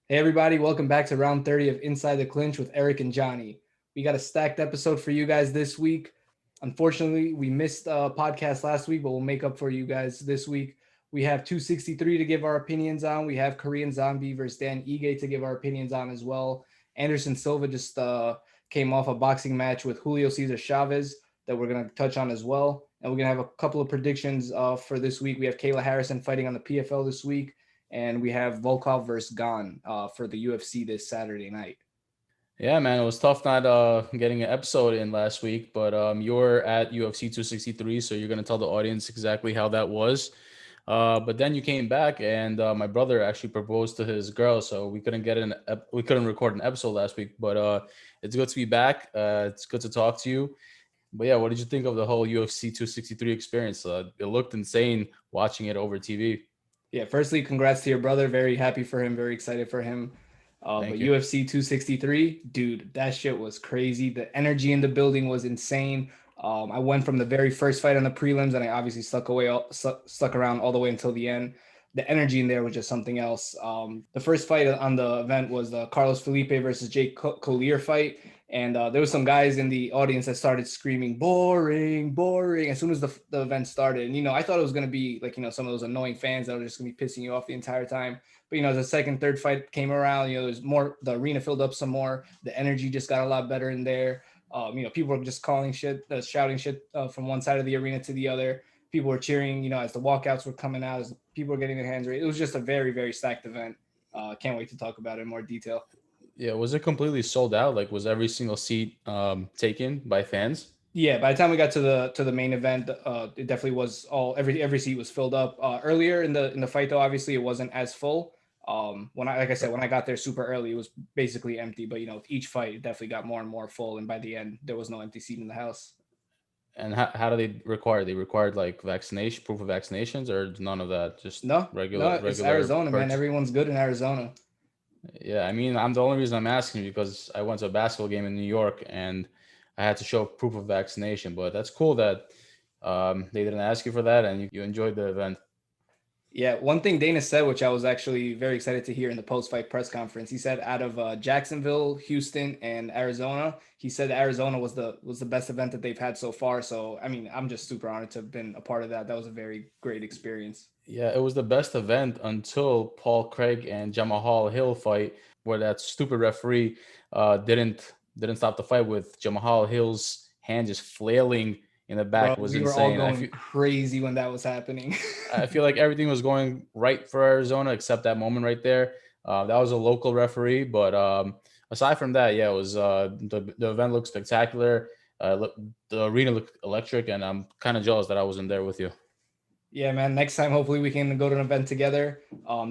Hey everybody, welcome back to round 30 of Inside the Clinch with Eric and Johnny. We got a stacked episode for you guys this week. Unfortunately, we missed a podcast last week, but we'll make up for you guys this week. We have 263 to give our opinions on. We have Korean Zombie versus Dan Ige to give our opinions on as well. Anderson Silva just came off a boxing match with Julio Ceazer Chaves that we're going to touch on as well. And we're going to have a couple of predictions for this week. We have Kayla Harrison fighting on the PFL this week, and we have Volkov versus Gane for the UFC this Saturday night. Yeah, man, it was tough not getting an episode in last week, but you're at UFC 263, so you're gonna tell the audience exactly how that was. But then you came back, and my brother actually proposed to his girl, so we couldn't record an episode last week. But it's good to be back. It's good to talk to you. But yeah, what did you think of the whole UFC 263 experience? It looked insane watching it over TV. Yeah, firstly, congrats to your brother. Very happy for him. Very excited for him. But Thank you. UFC 263, dude, that shit was crazy. The energy in the building was insane. I went from the very first fight on the prelims, and I obviously stuck around all the way until the end. The energy in there was just something else. The first fight on the event was the Carlos Felipe versus Jake Collier fight, and there was some guys in the audience that started screaming "boring, boring" as soon as the event started. And I thought it was gonna be like some of those annoying fans that were just gonna be pissing you off the entire time. But as the second, third fight came around, there's more. The arena filled up some more. The energy just got a lot better in there. People were just calling shit, shouting shit from one side of the arena to the other. People were cheering, as the walkouts were coming out, as people were getting their hands raised. It was just a very, very stacked event. Can't wait to talk about it in more detail. Yeah, was it completely sold out? Like, was every single seat taken by fans? Yeah, by the time we got to the main event, it definitely was all every seat was filled up. Earlier in the fight though, obviously it wasn't as full. When I like I said, when I got there super early, it was basically empty. But with each fight, it definitely got more and more full, and by the end, there was no empty seat in the house. And how do they require? They required like vaccination, proof of vaccinations, or none of that? Just No, no, it's regular Arizona, man. perks. Everyone's good in Arizona. Yeah, I mean, I'm the only reason I'm asking because I went to a basketball game in New York and I had to show proof of vaccination. But that's cool that they didn't ask you for that and you enjoyed the event. Yeah, one thing Dana said, which I was actually very excited to hear in the post-fight press conference, he said out of Jacksonville, Houston, and Arizona, he said Arizona was the best event that they've had so far. So, I mean, I'm just super honored to have been a part of that. That was a very great experience. Yeah, it was the best event until Paul Craig and Jamahal Hill fight, where that stupid referee didn't stop the fight with Jamahal Hill's hand just flailing in the back. Bro, It was we were all insane. going crazy when that was happening. I feel like everything was going right for Arizona except that moment right there. That was a local referee, but aside from that, yeah, it was the event looked spectacular. The arena looked electric, and I'm kind of jealous that I wasn't there with you. Yeah, man. Next time, hopefully, we can go to an event together.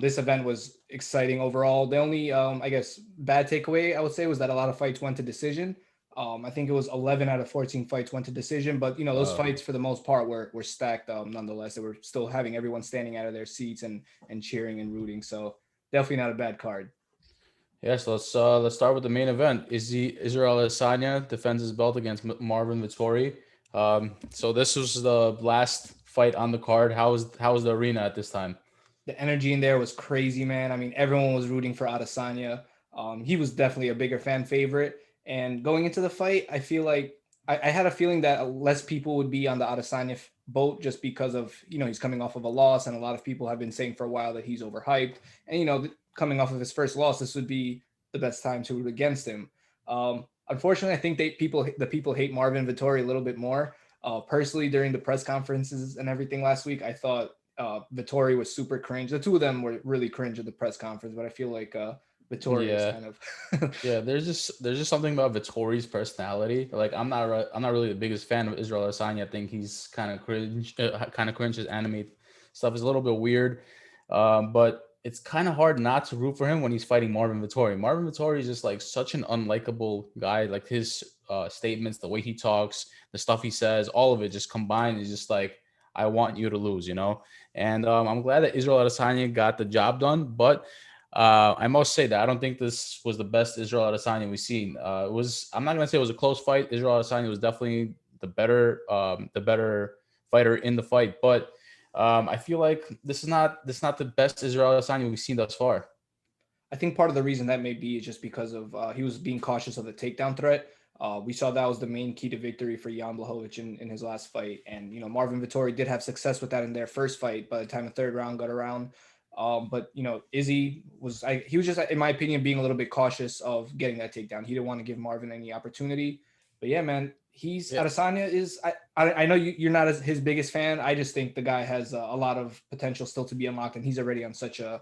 This event was exciting overall. The only, I guess, bad takeaway I would say was that a lot of fights went to decision. I think it was 11 out of 14 fights went to decision, but those Uh, fights for the most part were stacked. Nonetheless, they were still having everyone standing out of their seats and cheering and rooting. So definitely not a bad card. yes, let's start with the main event. Israel Adesanya defends his belt against Marvin Vittori. So this was the last fight on the card. How was the arena at this time? The energy in there was crazy, man. I mean, everyone was rooting for Adesanya. He was definitely a bigger fan favorite. And going into the fight, I feel like I had a feeling that less people would be on the Adesanya boat just because of he's coming off of a loss, and a lot of people have been saying for a while that he's overhyped. And coming off of his first loss, this would be the best time to root against him. Unfortunately, I think the people hate Marvin Vittori a little bit more. Personally, during the press conferences and everything last week, I thought Vittori was super cringe. The two of them were really cringe at the press conference, but I feel like Vittori was Yeah, kind of yeah. There's just something about Vittori's personality. Like I'm not really the biggest fan of Israel Adesanya. I think he's kind of cringe. Kind of cringe. His anime stuff is a little bit weird. But it's kind of hard not to root for him when he's fighting Marvin Vittori. Marvin Vittori is just like such an unlikable guy. Like his statements, the way he talks, the stuff he says, all of it just combined is just like, I want you to lose, you know? And I'm glad that Israel Adesanya got the job done. But I must say that I don't think this was the best Israel Adesanya we've seen. I'm not going to say it was a close fight. Israel Adesanya was definitely the better fighter in the fight. But I feel like this is not the best Israel Adesanya we've seen thus far. I think part of the reason that may be is just because of he was being cautious of the takedown threat. We saw that was the main key to victory for Jan Blachowicz in his last fight. And, Marvin Vettori did have success with that in their first fight by the time the third round got around. But, Izzy he was just, in my opinion, being a little bit cautious of getting that takedown. He didn't want to give Marvin any opportunity. But yeah, man, Yeah, Adesanya is, I know you're not his biggest fan. I just think the guy has a lot of potential still to be unlocked. And he's already on such a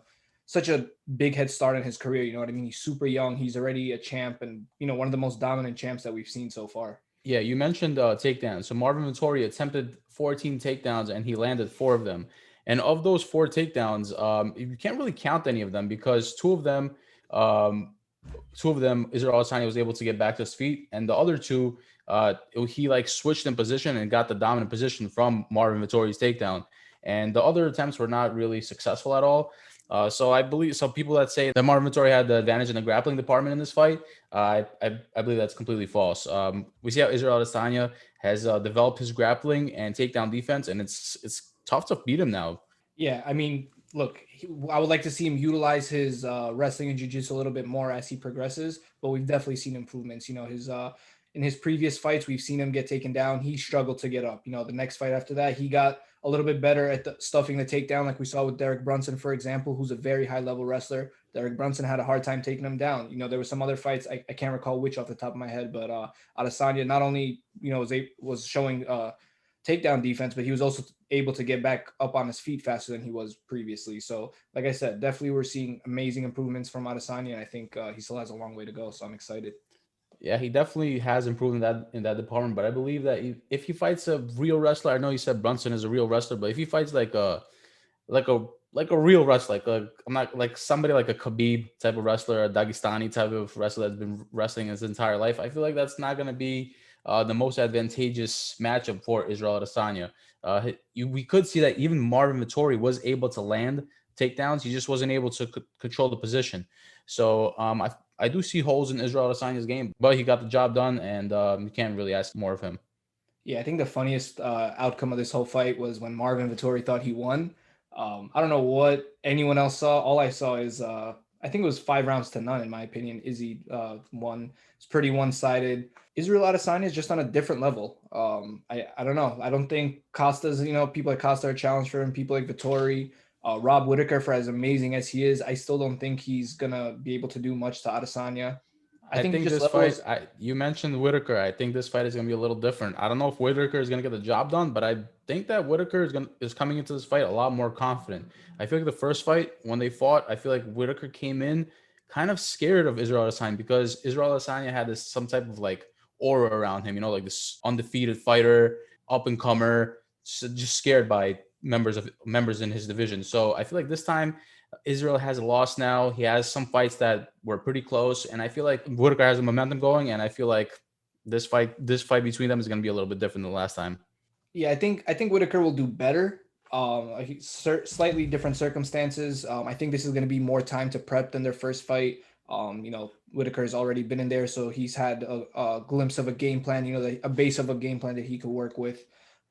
big head start in his career. You know what I mean? He's super young. He's already a champ and, one of the most dominant champs that we've seen so far. yeah. You mentioned takedowns. So Marvin Vettori attempted 14 takedowns and he landed four of them. And of those four takedowns, you can't really count any of them because um, two of them, Israel Adesanya was able to get back to his feet, and the other two, he like switched in position and got the dominant position from Marvin Vittori's takedown. And the other attempts were not really successful at all. So I believe some people that say that Marvin Vittori had the advantage in the grappling department in this fight, I believe that's completely false. We see how Israel Adesanya has developed his grappling and takedown defense, and it's tough to beat him now. Yeah, I mean, look, I would like to see him utilize his wrestling and jiu-jitsu a little bit more as he progresses, but we've definitely seen improvements. His in his previous fights, we've seen him get taken down. He struggled to get up. The next fight after that, he got a little bit better at stuffing the takedown, like we saw with Derek Brunson, for example, who's a very high level wrestler. Derek Brunson had a hard time taking him down. There were some other fights, I can't recall which off the top of my head, but Adesanya not only was showing takedown defense, but he was also able to get back up on his feet faster than he was previously. So, like I said, definitely we're seeing amazing improvements from Adesanya, and I think he still has a long way to go. So I'm excited. Yeah, he definitely has improved in that department. But I believe that if he fights a real wrestler, I know you said Brunson is a real wrestler, but if he fights like a real wrestler, I'm not like somebody like a Khabib type of wrestler, a Dagestani type of wrestler that's been wrestling his entire life, I feel like that's not going to be the most advantageous matchup for Israel Adesanya. We could see that even Marvin Vittori was able to land takedowns. He just wasn't able to control the position. So I do see holes in Israel Adesanya's game, but he got the job done, and you can't really ask more of him. Yeah, I think the funniest outcome of this whole fight was when Marvin Vittori thought he won. I don't know what anyone else saw. All I saw is I think it was 5 rounds to none in my opinion. Izzy won. It's pretty one-sided. Israel Adesanya is just on a different level. I don't know. I don't think Costa's, people like Costa are a challenge for him. People like Vittori, Rob Whitaker, for as amazing as he is, I still don't think he's gonna be able to do much to Adesanya. I I think he think just this fight, levels. you mentioned Whitaker. I think this fight is going to be a little different. I don't know if Whitaker is going to get the job done, but I think that Whitaker is coming into this fight a lot more confident. I feel like the first fight when they fought, I feel like Whitaker came in kind of scared of Israel Adesanya because Israel Adesanya had this some type of like aura around him, like this undefeated fighter, up and comer, just scared by members in his division. So I feel like this time Israel has a loss now. He has some fights that were pretty close, and I feel like Whitaker has a momentum going, and I feel like this fight between them is going to be a little bit different than the last time. Yeah, I think Whitaker will do better. Slightly different circumstances. I think this is going to be more time to prep than their first fight. Whitaker's already been in there, so he's had a glimpse of a game plan. A base of a game plan that he could work with.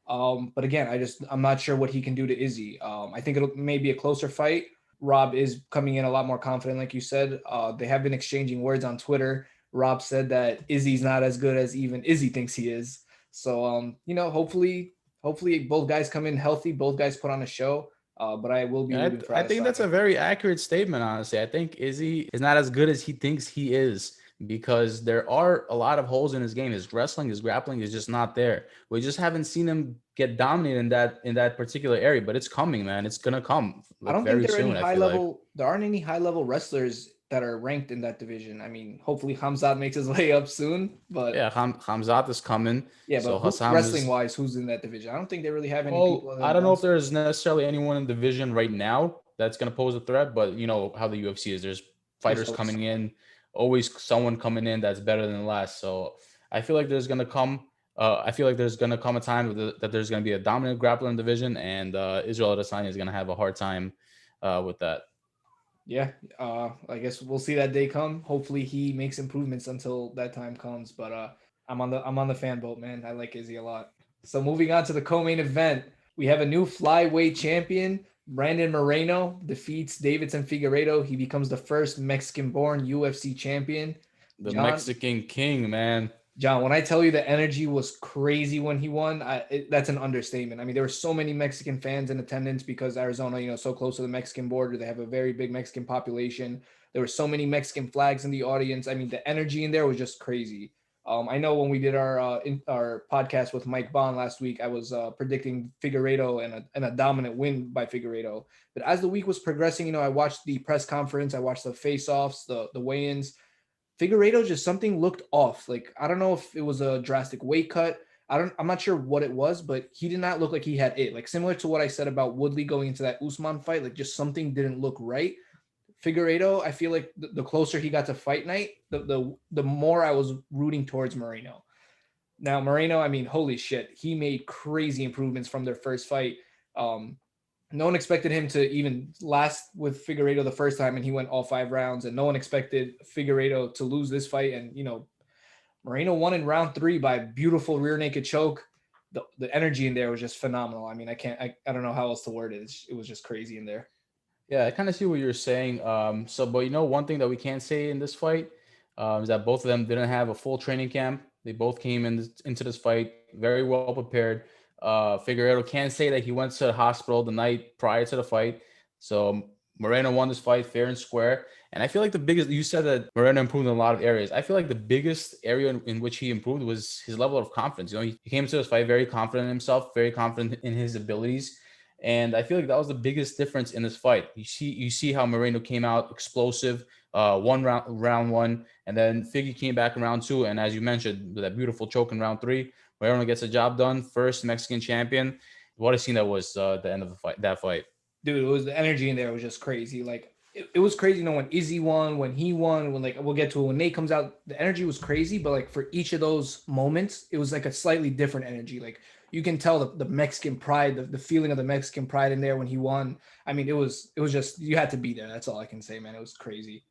But again, I'm not sure what he can do to Izzy. I think it'll maybe a closer fight. Rob is coming in a lot more confident, like you said. They have been exchanging words on Twitter. Rob said that Izzy's not as good as even Izzy thinks he is. So hopefully both guys come in healthy, both guys put on a show. But I will be Yeah, rooting for I think that's Adesanya. a very accurate statement, honestly. I think Izzy is not as good as he thinks he is because there are a lot of holes in his game. His wrestling, his grappling is just not there. We just haven't seen him get dominated in that particular area, but it's coming, man. It's gonna come I like don't think very there are any soon, I high feel like. level. There aren't any high level wrestlers that are ranked in that division. I mean, hopefully Hamzat makes his way up soon. But Yeah, Hamzat is coming. yeah, but So who Hassan wrestling is. wise, who's in that division? I don't think they really have any people Well, other I than don't know if Brunson. there's necessarily anyone in the division right now that's going to pose a threat, but you know how the UFC is. There's There's fighters always coming someone. in, always someone coming in that's better than the last. So I feel like there's going to come. I feel like there's going to come a time that there's going to be a dominant grappler in the division, and Israel Adesanya is going to have a hard time with that. Yeah, I guess we'll see that day come. Hopefully he makes improvements until that time comes. But I'm on the fan boat, man. I like Izzy a lot. So moving on to the co-main event, we have a new flyweight champion. Brandon Moreno defeats Davidson Figueiredo. He becomes the first Mexican-born UFC champion. The John, Mexican King, man. John, when I tell you the energy was crazy when he won, that's an understatement. I mean, there were so many Mexican fans in attendance because Arizona, so close to the Mexican border, they have a very big Mexican population. There were so many Mexican flags in the audience. I mean, the energy in there was just crazy. I know when we did our podcast with Mike Bond last week, I was predicting Figueiredo and a dominant win by Figueiredo. But as the week was progressing, I watched the press conference, I watched the face-offs, the weigh-ins. Figueiredo just something looked off. Like I don't know if it was a drastic weight cut. I'm not sure what it was, but he did not look like he had it. Like similar to what I said about Woodley going into that Usman fight, like just something didn't look right. Figueiredo, I feel like the closer he got to fight night, the more I was rooting towards Moreno. Now Moreno, I mean, holy shit, he made crazy improvements from their first fight. Um, no one expected him to even last with Figueiredo the first time, and he went all 5 rounds. And no one expected Figueiredo to lose this fight. And Moreno won in round 3 by a beautiful rear naked choke. The energy in there was just phenomenal. I mean, I don't know how else to word it. It was just crazy in there. Yeah, I kind of see what you're saying. But one thing that we can't say in this fight is that both of them didn't have a full training camp. They both came into this fight very well prepared. Figueroa can't say that he went to the hospital the night prior to the fight. So Moreno won this fight fair and square. And I feel like you said that Moreno improved in a lot of areas. I feel like the biggest area in which he improved was his level of confidence. He came to this fight very confident in himself, very confident in his abilities. And I feel like that was the biggest difference in this fight. You see how Moreno came out explosive, round one, and then Figgy came back in round 2. And as you mentioned, that beautiful choke in round 3, Moreno gets the job done. First Mexican champion. What a scene that was the end of the fight. That fight. Dude, it was the energy in there was just crazy. Like it was crazy, when Izzy won, when he won, when like we'll get to it when Nate comes out, the energy was crazy. But like for each of those moments, it was like a slightly different energy. Like you can tell the Mexican pride, the feeling of the Mexican pride in there when he won. I mean, it was just you had to be there. That's all I can say, man. It was crazy.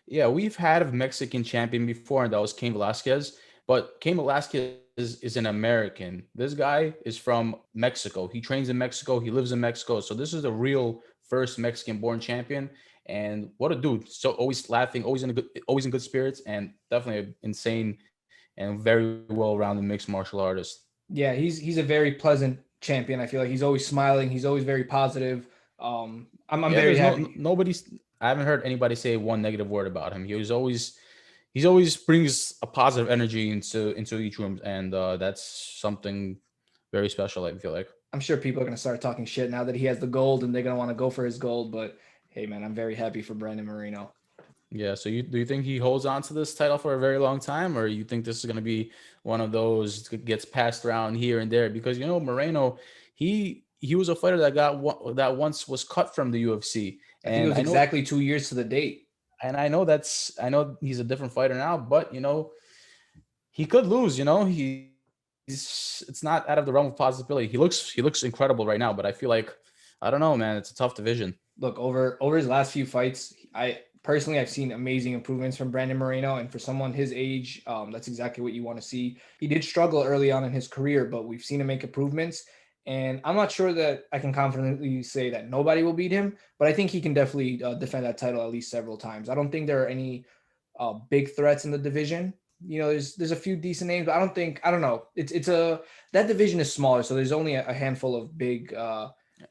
Yeah, we've had a Mexican champion before, and that was Cain Velasquez. But Cain Velasquez is an American. This guy is from Mexico. He trains in Mexico. He lives in Mexico. So this is the real first Mexican-born champion. And what a dude! So always laughing, always in good spirits, and definitely insane and very well-rounded mixed martial artist. Yeah, he's a very pleasant champion. I feel like he's always smiling. He's always very positive. I'm Yeah, very there's happy. nobody's. I haven't heard anybody say one negative word about him. He's always brings a positive energy into each room, and that's something very special. I feel like. I'm sure people are going to start talking shit now that he has the gold and they're going to want to go for his gold. But hey, man, I'm very happy for Brandon Moreno. Yeah. So do you think he holds on to this title for a very long time, or you think this is going to be one of those that gets passed around here and there? Because Moreno, he was a fighter that once was cut from the UFC, I think it and was exactly 2 years to the date. I know he's a different fighter now, but he could lose. It's not out of the realm of possibility. He looks incredible right now, but I feel like I don't know, man. It's a tough division. Look, over his last few fights, I've seen amazing improvements from Brandon Moreno, and for someone his age, that's exactly what you want to see. He did struggle early on in his career, but we've seen him make improvements. And I'm not sure that I can confidently say that nobody will beat him, but I think he can definitely defend that title at least several times. I don't think there are any big threats in the division. There's a few decent names, but I don't know. That division is smaller, so there's only a handful of big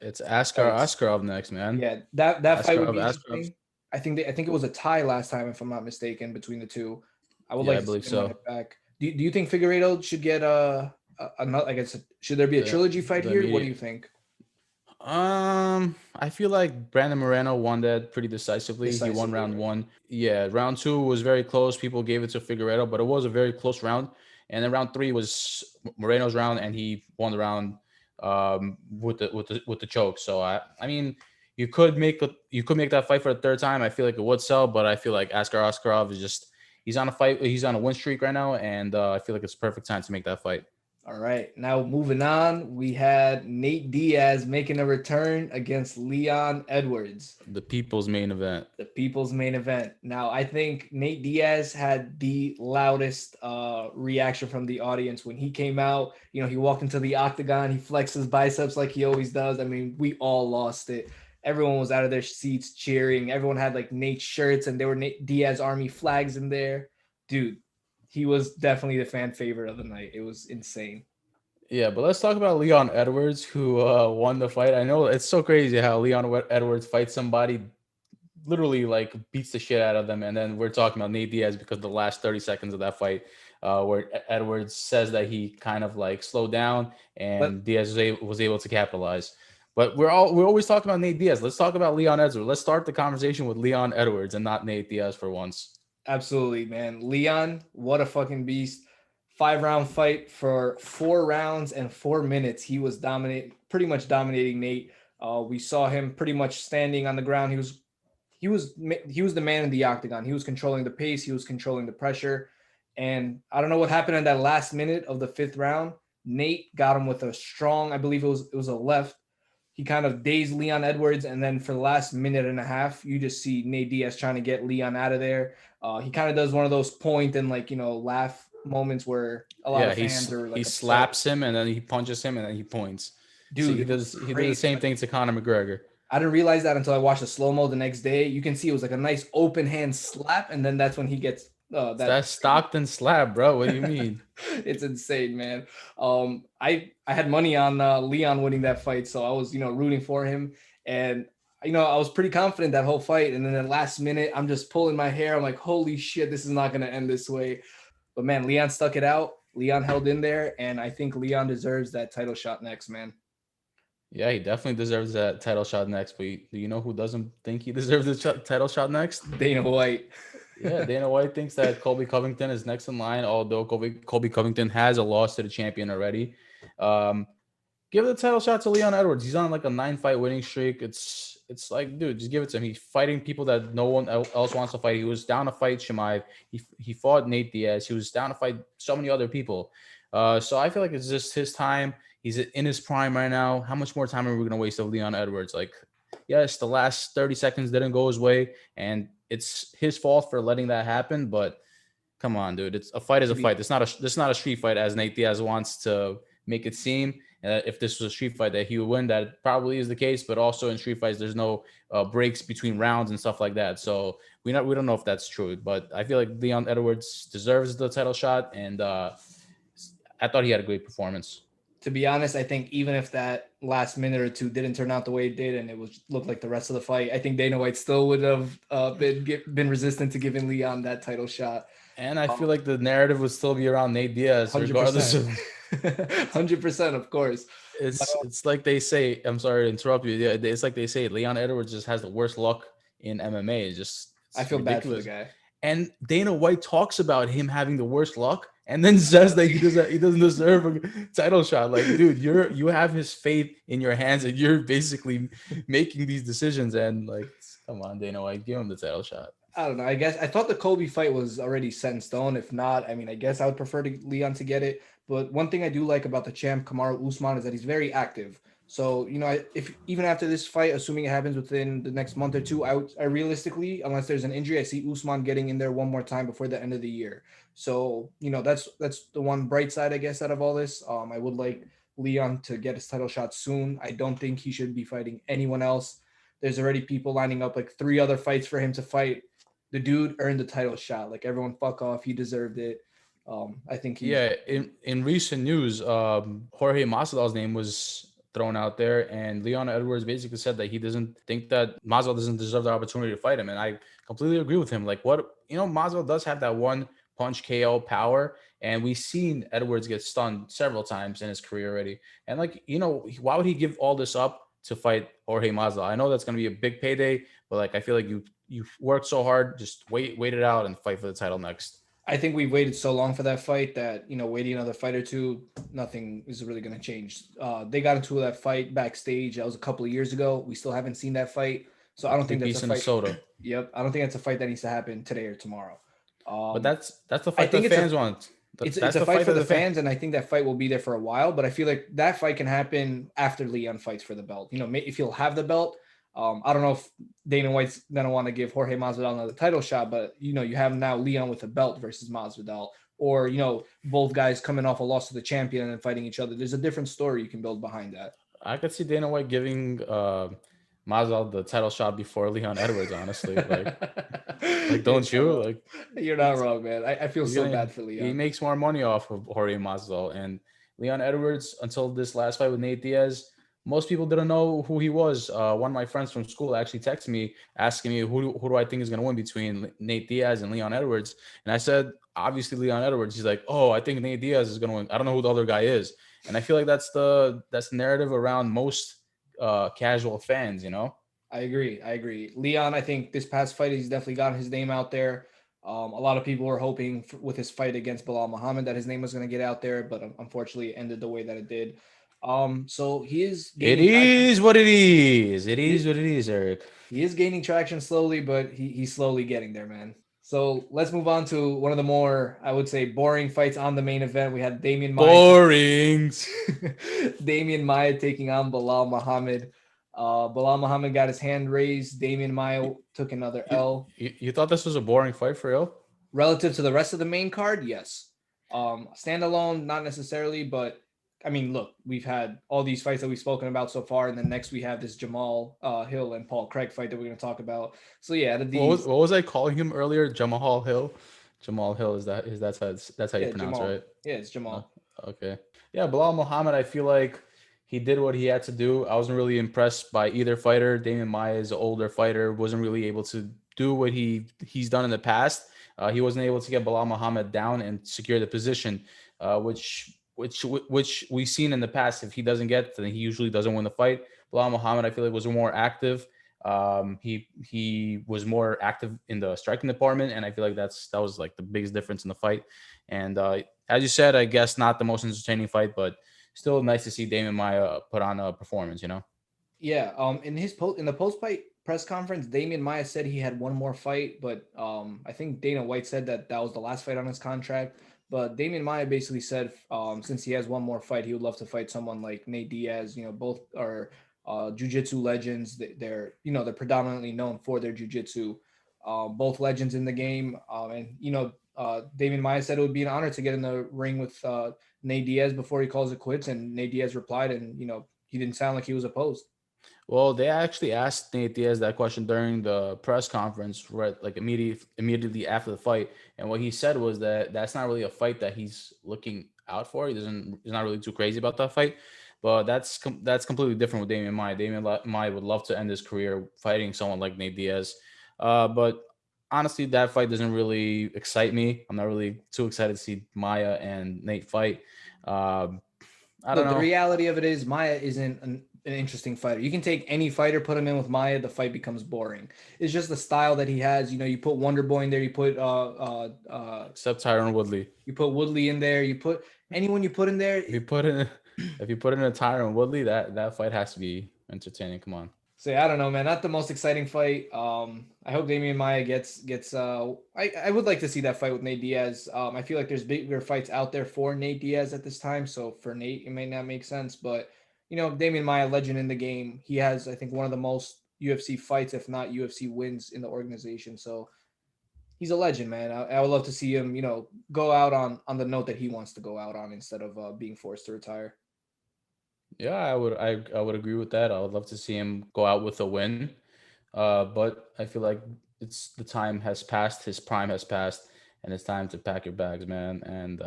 It's fights. Askarov next, man. Yeah, that fight would be Askarov. interesting. I think it was a tie last time, if I'm not mistaken, between the two. I would Yeah, like I to see believe them run so. it back. Do you think Figueiredo should get another? I guess should there be a The trilogy fight the here? What do you immediate. think? I feel like Brandon Moreno won that pretty decisively. He won Decisively, round right? one. Yeah, round two was very close. People gave it to Figueredo, but it was a very close round. And then round three was Moreno's round, and he won the round with the choke. So I mean, you could make that fight for the third time. I feel like it would sell, but I feel like Askarov is just he's on a win streak right now, and I feel like it's perfect time to make that fight. All right. Now moving on, we had Nate Diaz making a return against Leon Edwards. The people's main event. The people's main event. Now, I think Nate Diaz had the loudest reaction from the audience when he came out. He walked into the octagon, he flexed his biceps like he always does. I mean, we all lost it. Everyone was out of their seats cheering. Everyone had like Nate shirts, and there were Nate Diaz Army flags in there. Dude, he was definitely the fan favorite of the night. It was insane. Yeah, but let's talk about Leon Edwards, who won the fight. I know it's so crazy how Edwards fights somebody, literally like beats the shit out of them, and then we're talking about Nate Diaz because the last 30 seconds of that fight, where Edwards says that he kind of like slowed down, But and Diaz was able to capitalize. But we're always talking about Nate Diaz. Let's talk about Leon Edwards. Let's start the conversation with Leon Edwards and not Nate Diaz for once. absolutely, man. Leon, what a fucking beast. 5 round fight for 4 rounds and 4 minutes. He was pretty much dominating Nate. We saw him pretty much standing on the ground. He was the man in the octagon. He was controlling the pace. He was controlling the pressure. And I don't know what happened in that last minute of the 5th round. Nate got him with a strong, I believe it was a left. He kind of dazed Leon Edwards, and then for the last minute and a half, you just see Nate Diaz trying to get Leon out of there. He kind of does one of those point and like laugh moments where a lot Yeah, of fans are he like upset. slaps him and then he punches him and then he points. So Dude, it was he did the crazy. same thing to Conor McGregor. I didn't realize that until I watched the slow mo the next day. You can see it was like a nice open hand slap, and then that's when he gets that. That's Stockton slap, bro. What do you mean? It's insane, man. I had money on Leon winning that fight, so I was rooting for him, and I was pretty confident that whole fight. And then the last minute, I'm just pulling my hair. I'm like, holy shit, this is not gonna end this way. But man, Leon stuck it out. Leon held in there, and I think Leon deserves that title shot next, man. Yeah, he definitely deserves that title shot next. But do you know who doesn't think he deserves the title shot next? Dana White. Yeah, Dana White thinks that Colby Covington is next in line, although Colby Covington has a loss to the champion already. Um, Give the title shot to Leon Edwards. He's on like a 9 fight winning streak. It's like, dude, just give it to him. He's fighting people that no one else wants to fight. He was down to fight Chimaev. He fought Nate Diaz. He was down to fight so many other people. So I feel like it's just his time. He's in his prime right now. How much more time are we going to waste of Leon Edwards? Like, yes, the last 30 seconds didn't go his way, and it's his fault for letting that happen. But come on, dude. It's a fight is To a be fight. It's not a street fight as Nate Diaz wants to make it seem. If this was a street fight that he would win, that probably is the case. But also in street fights, there's no breaks between rounds and stuff like that. So we don't know if that's true. But I feel like Leon Edwards deserves the title shot, and I thought he had a great performance. to be honest, I think even if that last minute or two didn't turn out the way it did, and it was looked like the rest of the fight, I think Dana White still would have been resistant to giving Leon that title shot. And I feel like the narrative would still be around Nate Diaz, regardless 100%. of 100%, of course. But, it's like they say. I'm sorry to interrupt you. Yeah, it's like they say. Leon Edwards just has the worst luck in MMA. I It's feel bad for the ridiculous. guy. And Dana White talks about him having the worst luck, and then says that he doesn't deserve a title shot. Like, dude, you have his fate in your hands, and you're basically making these decisions. And like, come on, Dana White, give him the title shot. I don't know. I guess I thought the Kobe fight was already set in stone. If not, I mean, I guess I would prefer Leon to get it. But one thing I do like about the champ Kamaru Usman is that he's very active. So if even after this fight, assuming it happens within the next month or two, I realistically, unless there's an injury, I see Usman getting in there one more time before the end of the year. So that's the one bright side, I guess, out of all this. I would like Leon to get his title shot soon. I don't think he should be fighting anyone else. There's already people lining up like 3 other fights for him to fight. The dude earned the title shot. Like everyone, fuck off. He deserved it. I think he's Yeah, in recent news, Jorge Masvidal's name was thrown out there, and Leon Edwards basically said that he doesn't think that Masvidal doesn't deserve the opportunity to fight him, and I completely agree with him. Like, Masvidal does have that one punch KO power, and we've seen Edwards get stunned several times in his career already. And like, why would he give all this up to fight Jorge Masvidal? I know that's going to be a big payday, but like, I feel like you worked so hard, just wait it out and fight for the title next. I think we've waited so long for that fight that waiting another fight or two, nothing is really going to change. They got into that fight backstage. That was a couple of years ago. We still haven't seen that fight, so I don't think Big that's piece a in fight. Minnesota. Yep, I don't think that's a fight that needs to happen today or tomorrow. But Um, that's the I fight think that it's a fans want. it's That's a the fight fight for that the the fan. fans, and I think that fight will be there for a while. But I feel like that fight can happen after Leon fights for the belt. If he'll have the belt. I don't know if Dana White's gonna want to give Jorge Masvidal another title shot, but you have now Leon with a belt versus Masvidal, or both guys coming off a loss to the champion and fighting each other. There's a different story you can build behind that. I could see Dana White giving Masvidal the title shot before Leon Edwards. Honestly, like You're don't not you wrong. like? You're not He's wrong, man. I feel he's so gonna bad for he Leon. makes more money off of Jorge Masvidal and Leon Edwards until this last fight with Nate Diaz. Most people didn't know who he was. One of my friends from school actually texted me asking me who do I think is going to win between Nate Diaz and Leon Edwards, and I said obviously Leon Edwards. He's like, oh, I think Nate Diaz is going to win. I don't know who the other guy is, and I feel like that's the narrative around most casual fans. You know. I agree. I agree. Leon, I think this past fight, he's definitely gotten his name out there. A lot of people were hoping with his fight against Bilal Muhammad that his name was going to get out there, but unfortunately, it ended the way that it did. So he is It gaining traction. is what it is. It He is what it is, Eric. he is gaining traction slowly, but he's slowly getting there, man. So let's move on to one of the more, I would say, boring fights on the main event. We had Borings. Damian Maya taking on Bilal Muhammad. Bilal Muhammad got his hand raised. Damian Maya You, took another you, L. you thought this was a boring fight for real? Relative to the rest of the main card, yes. Standalone, not necessarily, but I mean, look, we've had all these fights that we've spoken about so far, and then next we have this Jamal Hill and Paul Craig fight that we're going to talk about. So yeah, out of these, What was I calling him earlier? Jamal Hill. Jamal Hill is that's how you yeah, pronounce Jamal, right? yeah, it's Uh, Jamal. okay. Yeah, Bilal Muhammad. I feel like he did what he had to do. I wasn't really impressed by either fighter. Damian Maya is an older fighter. Wasn't really able to do what he's done in the past. He wasn't able to get Bilal Muhammad down and secure the position, which we've seen in the past. If he doesn't get, then he usually doesn't win the fight. Bilal Muhammad, I feel like, was more active. He was more active in the striking department, and I feel like that was like the biggest difference in the fight. And as you said, I guess not the most entertaining fight, but still nice to see Damon Maya put on a performance. You know. Yeah, in the post fight press conference, Damian Maya said he had one more fight, but I think Dana White said that that was the last fight on his contract. But Damian Maya basically said since he has one more fight, he would love to fight someone like Nate Diaz. You know, both are jiu-jitsu legends. They're they're predominantly known for their jiu-jitsu. Both legends in the game, and Damian Maya said it would be an honor to get in the ring with Nate Diaz before he calls it quits, and Nate Diaz replied, and he didn't sound like he was opposed. Well, they actually asked Nate Diaz that question during the press conference, right? Like immediately after the fight, and what he said was that that's not really a fight that he's looking out for. He's not really too crazy about that fight, but that's completely different with Damian Maya. Maya would love to end his career fighting someone like Nate Diaz, but honestly, that fight doesn't really excite me. I'm not really too excited to see Maya and Nate fight. Um, I don't Look, the know. reality of it is Maya isn't an interesting fighter. You can take any fighter, put him in with Maya, the fight becomes boring. It's just the style that he has. You put Wonder Boy in there, Except Tyron Woodley. you put Woodley in there, you put anyone you put in there. If you put in if you put in a Tyron Woodley, that fight has to be entertaining. Come on. Say I don't know, man. Not the most exciting fight. I hope Damian Maya gets. I would like to see that fight with Nate Diaz. I feel like there's bigger fights out there for Nate Diaz at this time. So for Nate, it may not make sense, but Damian Maya, legend in the game. He has, I think, one of the most UFC fights, if not UFC wins in the organization. So he's a legend, man. I would love to see him, go out on the note that he wants to go out on instead of being forced to retire. Yeah, I would agree with that. I would love to see him go out with a win. But I feel like it's the time has passed, his prime has passed, and it's time to pack your bags, man, and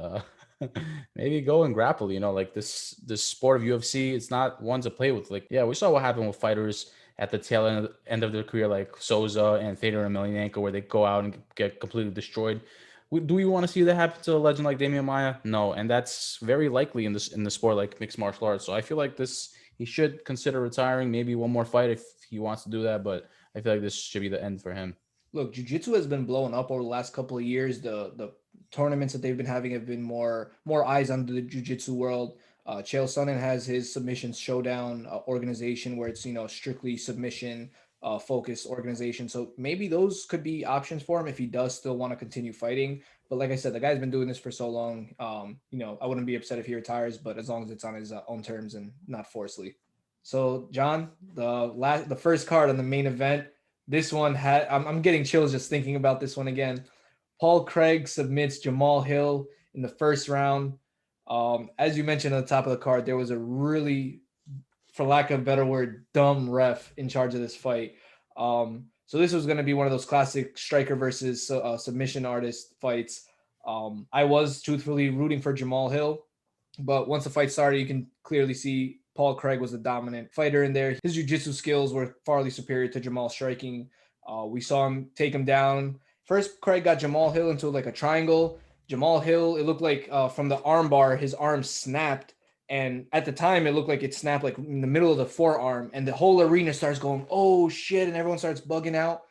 maybe go and grapple. Like this sport of UFC, it's not one to play with. Like, yeah, we saw what happened with fighters at the tail end of their career, like Souza and Fedor Emelianenko, where they go out and get completely destroyed. Do we want to see that happen to a legend like Damian Maya? No, and that's very likely in the sport like mixed martial arts. So I feel like he should consider retiring, maybe one more fight if he wants to do that, but I feel like this should be the end for him. Look, jiu-jitsu has been blowing up over the last couple of years. The tournaments that they've been having have been more eyes on the jiu-jitsu world. Chael Sonnen has his submissions showdown organization where it's strictly submission focused organization. So maybe those could be options for him if he does still want to continue fighting. But like I said, the guy's been doing this for so long. I wouldn't be upset if he retires, but as long as it's on his own terms and not forcefully. So John, the first card on the main event, this one had I'm getting chills just thinking about this one again. Paul Craig submits Jamal Hill in the first round. As you mentioned at the top of the card, there was a really for lack of a better word, dumb ref in charge of this fight. So this was going to be one of those classic striker versus submission artist fights. I was truthfully rooting for Jamal Hill, but once the fight started, you can clearly see Paul Craig was the dominant fighter in there. His jiu-jitsu skills were farly superior to Jamal's striking. We saw him take him down. First, Craig got Jamal Hill into like a triangle. Jamal Hill, it looked like from the arm bar, his arm snapped. And at the time, it looked like it snapped like in the middle of the forearm. And the whole arena starts going, oh shit. And everyone starts bugging out.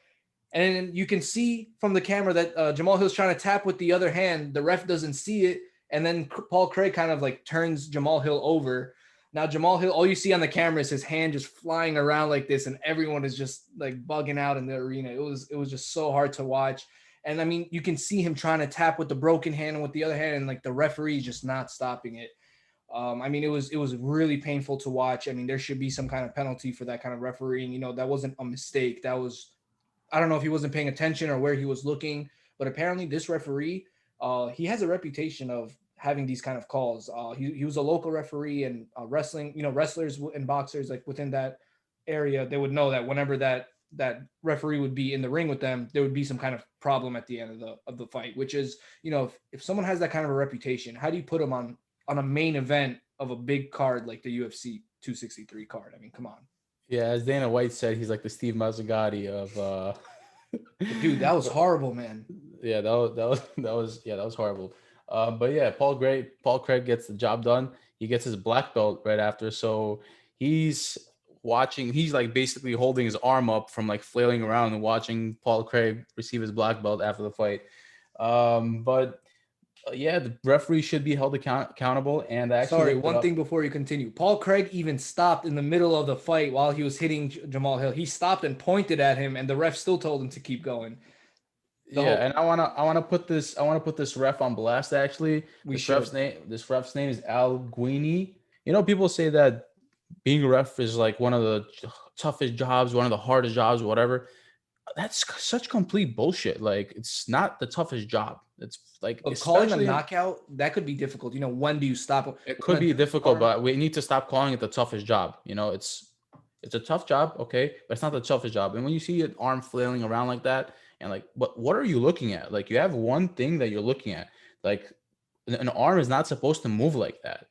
And then you can see from the camera that Jamal Hill's trying to tap with the other hand. The ref doesn't see it. And then Paul Craig kind of like turns Jamal Hill over. Now, Jamal Hill, all you see on the camera is his hand just flying around like this. And everyone is just like bugging out in the arena. It was just so hard to watch. And I mean, you can see him trying to tap with the broken hand and with the other hand. And like the referee just not stopping it. I mean, it was really painful to watch. I mean, there should be some kind of penalty for that kind of refereeing. You know, that wasn't a mistake. That was, I don't know if he wasn't paying attention or where he was looking, but apparently this referee, he has a reputation of having these kind of calls. He was a local referee and wrestling, you know, wrestlers and boxers like within that area, they would know that whenever that referee would be in the ring with them, there would be some kind of problem at the end of the fight, which is, you know, if someone has that kind of a reputation, how do you put them on a main event of a big card like the UFC 263 card? I mean, come on. Yeah, as Dana White said, he's like the Steve Mazzagatti of Dude, that was horrible, man. Yeah, that was horrible. But yeah, Paul Craig gets the job done. He gets his black belt right after. So he's he's like basically holding his arm up from like flailing around and watching Paul Craig receive his black belt after the fight. But yeah, the referee should be held accountable. And actually, sorry, one thing before you continue. Paul Craig even stopped in the middle of the fight while he was hitting Jamal Hill. He stopped and pointed at him, and the ref still told him to keep going. And I wanna put this ref on blast. Actually, this ref's name is Al Guini. You know, people say that being a ref is like one of the toughest jobs, one of the hardest jobs, whatever. That's such complete bullshit. Like, it's not the toughest job. It's like calling a knockout, that could be difficult. You know, when do you stop? It could be difficult, but we need to stop calling it the toughest job. You know, it's a tough job, okay, but it's not the toughest job. And when you see an arm flailing around like that, and like, what are you looking at? Like, you have one thing that you're looking at. Like, an arm is not supposed to move like that.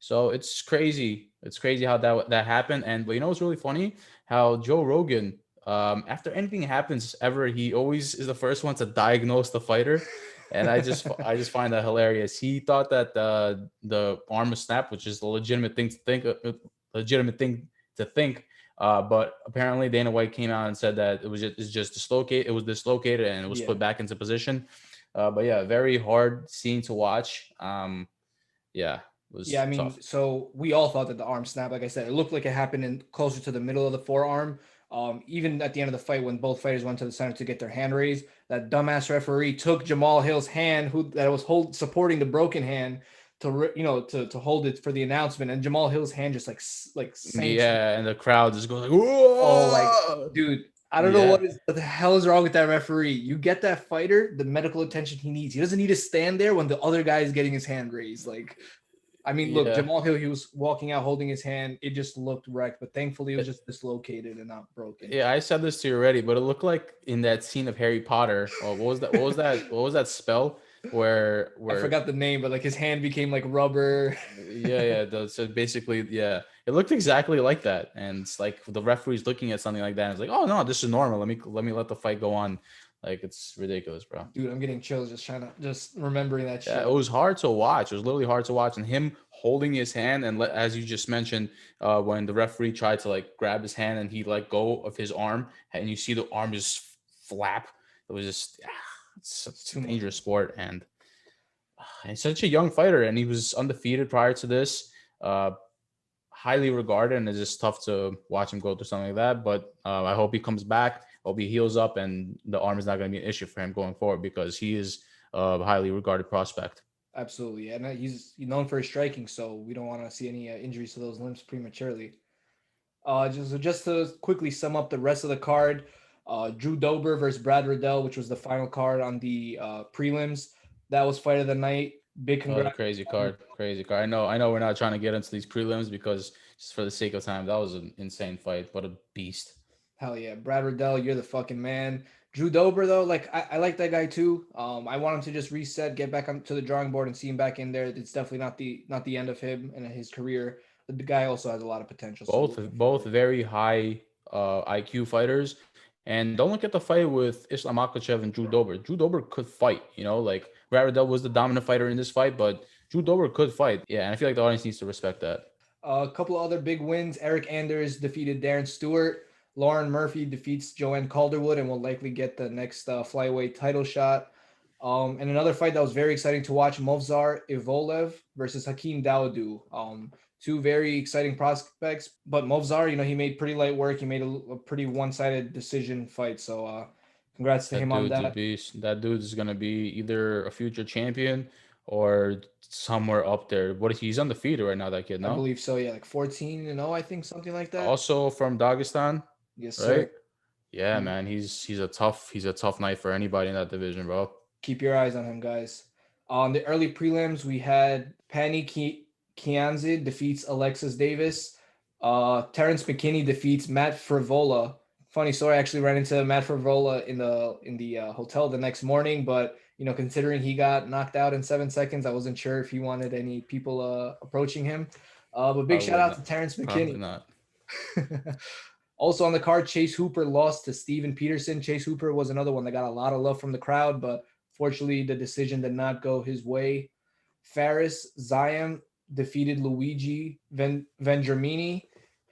So it's crazy. It's crazy how that happened. But you know what's really funny? How Joe Rogan, after anything happens ever, he always is the first one to diagnose the fighter. And I just find that hilarious. He thought that the arm was snapped, which is a legitimate thing to think. But apparently Dana White came out and said that it's just dislocated. It was dislocated and it was put back into position. But yeah, very hard scene to watch. I mean, tough. So we all thought that the arm snapped. Like I said, it looked like it happened closer to the middle of the forearm. Even at the end of the fight, when both fighters went to the center to get their hand raised, that dumbass referee took Jamal Hill's hand, that was supporting the broken hand, to hold it for the announcement, and Jamal Hill's hand just like sank. Yeah, and the crowd just goes like, whoa! Oh, like, dude, I don't know what the hell is wrong with that referee. You get that fighter the medical attention he needs. He doesn't need to stand there when the other guy is getting his hand raised. Like, I mean, look, Jamal Hill, he was walking out holding his hand. It just looked wrecked, but thankfully it was just dislocated and not broken. Yeah, I said this to you already, but it looked like in that scene of Harry Potter. What was that? What was that spell? Where I forgot the name, but like his hand became like rubber. So basically, it looked exactly like that. And it's like the referee's looking at something like that and it's like, oh no, this is normal. Let me let the fight go on. Like, it's ridiculous, bro. Dude, I'm getting chills just remembering that shit. Yeah, it was hard to watch. It was literally hard to watch. And him holding his hand, and as you just mentioned, when the referee tried to like grab his hand and he let go of his arm, and you see the arm just flap. It was just it's a dangerous sport, and he's such a young fighter, and he was undefeated prior to this. Highly regarded, and it's just tough to watch him go through something like that. But I hope he comes back. Hope he heals up, and the arm is not going to be an issue for him going forward, because he is a highly regarded prospect. Absolutely, and he's known for his striking, so we don't want to see any injuries to those limbs prematurely. Just to quickly sum up the rest of the card, Drew Dober versus Brad Riddell, which was the final card on the prelims. That was fight of the night. Big That was a congrats. crazy card. Crazy card. I know we're not trying to get into these prelims because just for the sake of time, that was an insane fight. What a beast. Hell yeah, Brad Riddell, you're the fucking man. Drew Dober though, like I like that guy too. I want him to just reset, get back onto the drawing board, and see him back in there. It's definitely not the end of him and his career. The guy also has a lot of potential. So looking Both forward. very high IQ fighters. And don't look at the fight with Islam Makhachev and Drew Dober. Drew Dober could fight, like Brad Riddell was the dominant fighter in this fight, but Drew Dober could fight. Yeah, and I feel like the audience needs to respect that. A couple of other big wins. Eric Anders defeated Darren Stewart. Lauren Murphy defeats Joanne Calderwood and will likely get the next flyweight title shot. And another fight that was very exciting to watch: Movsar Ivolev versus Hakeem Dawodu. Two very exciting prospects, but Movsar, he made pretty light work. He made a pretty one-sided decision fight. So, congrats to That him on dude's a that. beast. That dude's gonna be either a future champion or somewhere up there. He's undefeated right now, that kid, I no? believe so. Yeah, like 14-0, I think, something like that. Also from Dagestan, Yes, sir. right? Yeah, man. He's a tough night for anybody in that division, bro. Keep your eyes on him, guys. On the early prelims, we had Kianzid defeats Alexis Davis. Terrence McKinney defeats Matt Frivola. Funny story, I actually ran into Matt Frivola in the hotel the next morning, but considering he got knocked out in 7 seconds, I wasn't sure if he wanted any people approaching him. But big shout Probably out to not. Terrence Probably McKinney. not. Also on the card, Chase Hooper lost to Steven Peterson. Chase Hooper was another one that got a lot of love from the crowd, but fortunately, the decision did not go his way. Faris Ziam defeated Luigi Vendramini.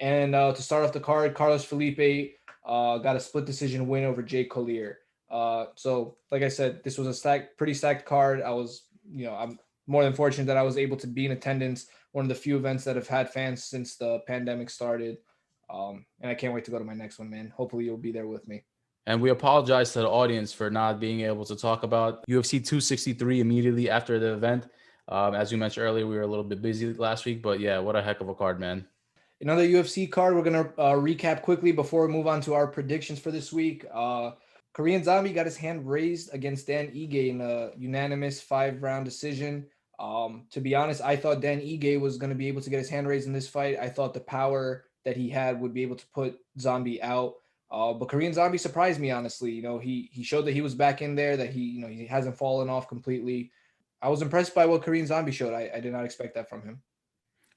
And to start off the card, Carlos Felipe got a split decision win over Jake Collier. So, like I said, this was a pretty stacked card. I'm more than fortunate that I was able to be in attendance. One of the few events that have had fans since the pandemic started. And I can't wait to go to my next one, man. Hopefully, you'll be there with me. And we apologize to the audience for not being able to talk about UFC 263 immediately after the event. As you mentioned earlier, we were a little bit busy last week, but yeah, what a heck of a card, man. Another UFC card. We're gonna recap quickly before we move on to our predictions for this week. Korean Zombie got his hand raised against Dan Ige in a unanimous 5-round decision. To be honest, I thought Dan Ige was going to be able to get his hand raised in this fight. I thought the power that he had would be able to put Zombie out. But Korean Zombie surprised me, honestly. He showed that he was back in there, that he hasn't fallen off completely. I was impressed by what Korean Zombie showed. I did not expect that from him.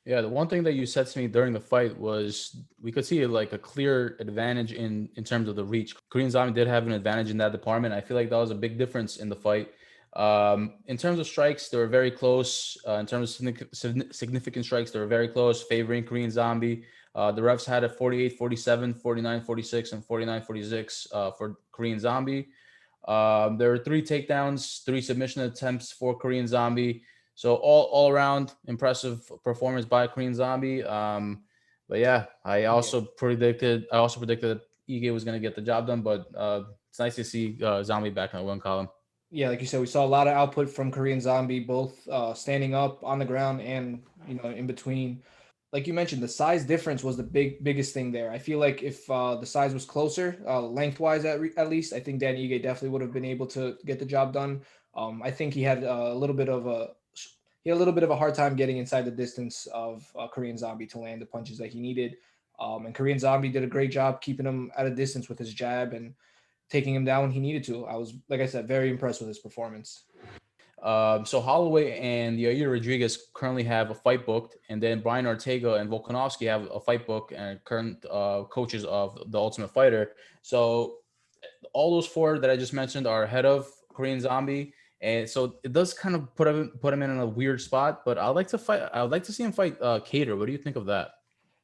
Yeah, the one thing that you said to me during the fight was we could see like a clear advantage in terms of the reach. Korean Zombie did have an advantage in that department. I feel like that was a big difference in the fight. In terms of strikes, they were very close. In terms of significant strikes, they were very close, favoring Korean Zombie. The refs had a 48-47, 49-46, and 49-46 for Korean Zombie. There were 3 takedowns, 3 submission attempts for Korean Zombie. So all around impressive performance by Korean Zombie. But yeah, I also predicted that Ige was going to get the job done. But it's nice to see Zombie back in the win column. Yeah, like you said, we saw a lot of output from Korean Zombie, both standing up on the ground and in between. Like you mentioned, the size difference was the biggest thing there. I feel like if the size was closer, lengthwise at least, I think Dan Ige definitely would have been able to get the job done. I think he had a little bit of a hard time getting inside the distance of Korean Zombie to land the punches that he needed. And Korean Zombie did a great job keeping him at a distance with his jab and taking him down when he needed to. I was, like I said, very impressed with his performance. So Holloway and Yair Rodriguez currently have a fight booked, and then Brian Ortega and Volkanovski have a fight book and current coaches of the Ultimate Fighter. So all those 4 that I just mentioned are ahead of Korean Zombie, and so it does kind of put him in a weird spot. But I would like to see him fight Cater. What do you think of that?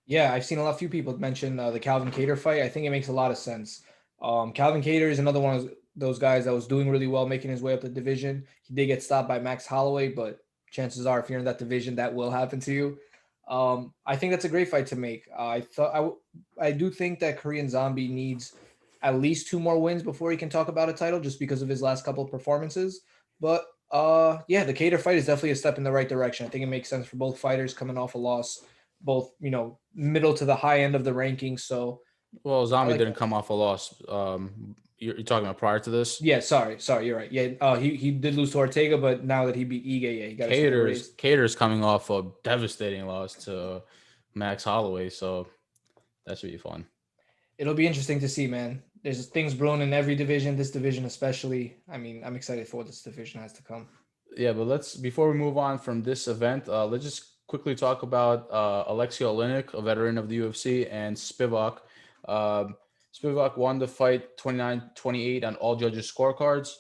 Yeah, I've seen a few people mention the Calvin Cater fight. I think it makes a lot of sense. Calvin Cater is another one of those guys that was doing really well, making his way up the division. He did get stopped by Max Holloway, but chances are, if you're in that division, that will happen to you. I think that's a great fight to make. I do think that Korean Zombie needs at least 2 more wins before he can talk about a title, just because of his last couple of performances. But yeah, the Cater fight is definitely a step in the right direction. I think it makes sense for both fighters coming off a loss, both middle to the high end of the rankings. So Well, I Zombie like didn't that. come off a loss. You're talking about prior to this. Yeah, sorry, you're right. Yeah, he did lose to Ortega, but now that he beat Ige, yeah, he got his hand raised. Cater's coming off a devastating loss to Max Holloway, so that should be fun. It'll be interesting to see, man. There's things brewing in every division, this division especially. I mean, I'm excited for what this division has to come. Yeah, but let's before we move on from this event, let's just quickly talk about Alexei Oleinik, a veteran of the UFC, and Spivak. Um, Spivak won the fight 29-28 on all judges' scorecards.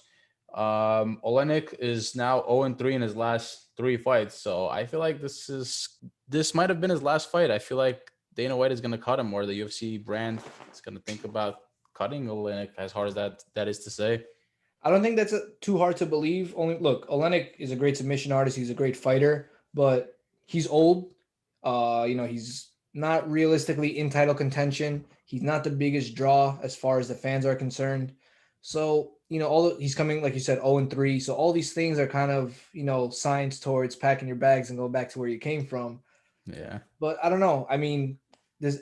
Oleinik is now 0-3 in his last three fights, so I feel like this might have been his last fight. I feel like Dana White is going to cut him, or the UFC brand is going to think about cutting Oleinik, as hard as that is to say. I don't think that's too hard to believe. Only look, Olenek is a great submission artist. He's a great fighter, but he's old. He's not realistically in title contention. He's not the biggest draw as far as the fans are concerned. So, he's coming, like you said, 0-3. So all these things are kind of, signs towards packing your bags and go back to where you came from. Yeah. But I don't know. I mean,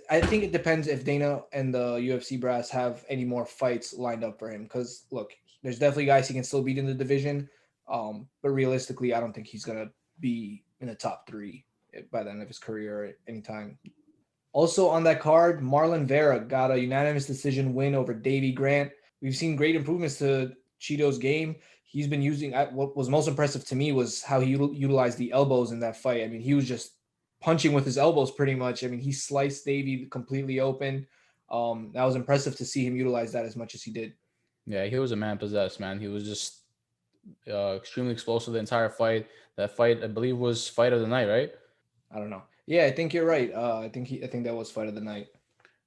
I think it depends if Dana and the UFC brass have any more fights lined up for him. Because look, there's definitely guys he can still beat in the division. But realistically, I don't think he's gonna be in the top three by the end of his career at any time. Also on that card, Marlon Vera got a unanimous decision win over Davy Grant. We've seen great improvements to Cheeto's game. He's been using, what was most impressive to me was how he utilized the elbows in that fight. I mean, he was just punching with his elbows pretty much. I mean, he sliced Davy completely open. That was impressive to see him utilize that as much as he did. Yeah, he was a man possessed, man. He was just extremely explosive the entire fight. That fight, I believe, was fight of the night, right? I don't know. Yeah, I think you're right. I think that was fight of the night.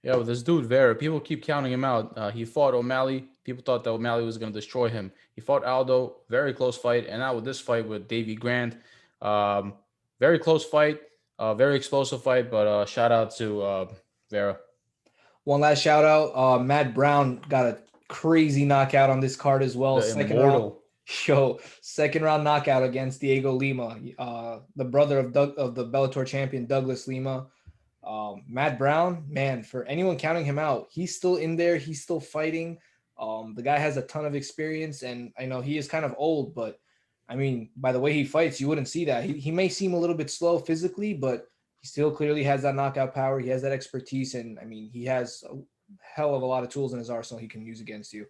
Yeah, well, this dude Vera, people keep counting him out. He fought O'Malley. People thought that O'Malley was going to destroy him. He fought Aldo, very close fight, and now with this fight with Davy Grant, very close fight, very explosive fight. But shout out to Vera. One last shout out. Matt Brown got a crazy knockout on this card as well. The immortal. Second round knockout against Diego Lima, the brother of the Bellator champion Douglas Lima. Matt Brown, man, for anyone counting him out, he's still in there. He's still fighting. The guy has a ton of experience, and I know he is kind of old, but I mean, by the way he fights, you wouldn't see that. He may seem a little bit slow physically, but he still clearly has that knockout power. He has that expertise, and I mean, he has a hell of a lot of tools in his arsenal he can use against you.